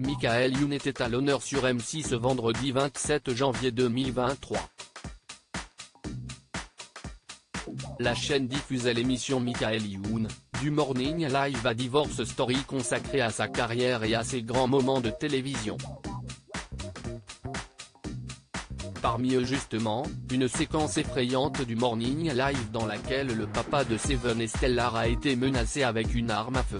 Michael Youn était à l'honneur sur M6 ce vendredi 27 janvier 2023. La chaîne diffusait l'émission Michael Youn, du Morning Live à Divorce Story consacrée à sa carrière et à ses grands moments de télévision. Parmi eux justement, une séquence effrayante du Morning Live dans laquelle le papa de Seven et Stellar a été menacé avec une arme à feu.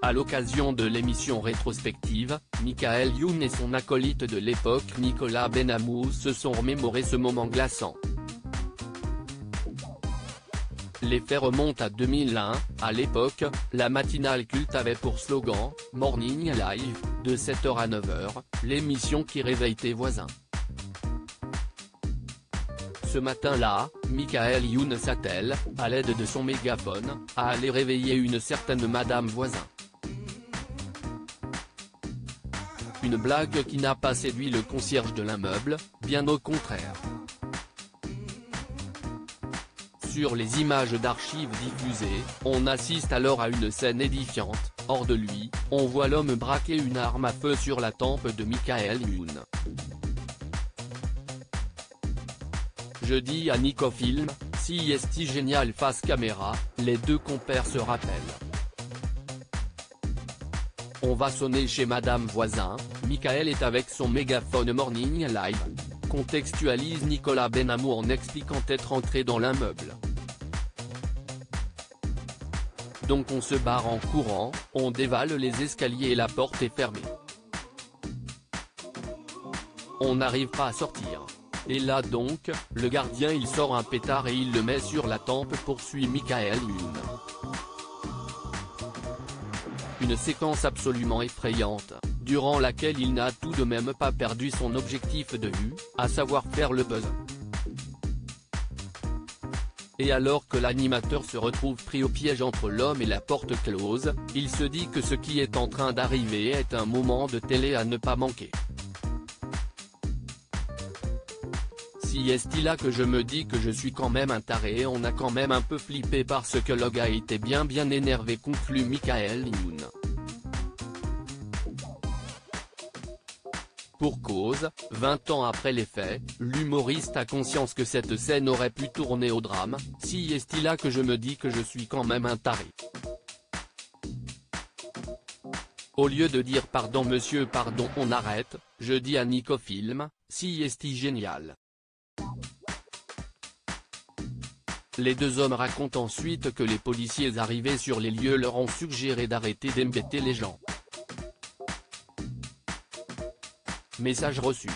À l'occasion de l'émission rétrospective, Michael Youn et son acolyte de l'époque Nicolas Benamou se sont remémorés ce moment glaçant. Les faits remontent à 2001, à l'époque, la matinale culte avait pour slogan « Morning Live », de 7h à 9h, l'émission qui réveille tes voisins. Ce matin-là, Michael Youn s'attelle, à l'aide de son mégaphone, à aller réveiller une certaine madame voisin. Une blague qui n'a pas séduit le concierge de l'immeuble, bien au contraire. Sur les images d'archives diffusées, on assiste alors à une scène édifiante. Hors de lui, on voit l'homme braquer une arme à feu sur la tempe de Michael Youn. Je dis à Nicofilm, si est génial face caméra, les deux compères se rappellent. On va sonner chez Madame Voisin, Michael est avec son mégaphone Morning Live. Contextualise Nicolas Benamou en expliquant être entré dans l'immeuble. Donc on se barre en courant, on dévale les escaliers et la porte est fermée. On n'arrive pas à sortir. Et là donc, le gardien il sort un pétard et il le met sur la tempe, poursuit Michael Youn. Une séquence absolument effrayante, durant laquelle il n'a tout de même pas perdu son objectif de vue, à savoir faire le buzz. Et alors que l'animateur se retrouve pris au piège entre l'homme et la porte close, il se dit que ce qui est en train d'arriver est un moment de télé à ne pas manquer. Si est-il là que je me dis que je suis quand même un taré, on a quand même un peu flippé parce que le gars était bien énervé, conclut Michael Youn. Pour cause, 20 ans après les faits, l'humoriste a conscience que cette scène aurait pu tourner au drame. Si est-il là que je me dis que je suis quand même un taré. Au lieu de dire pardon monsieur pardon on arrête, je dis à Nicofilm, si est-il génial. Les deux hommes racontent ensuite que les policiers arrivés sur les lieux leur ont suggéré d'arrêter d'embêter les gens. Message reçu.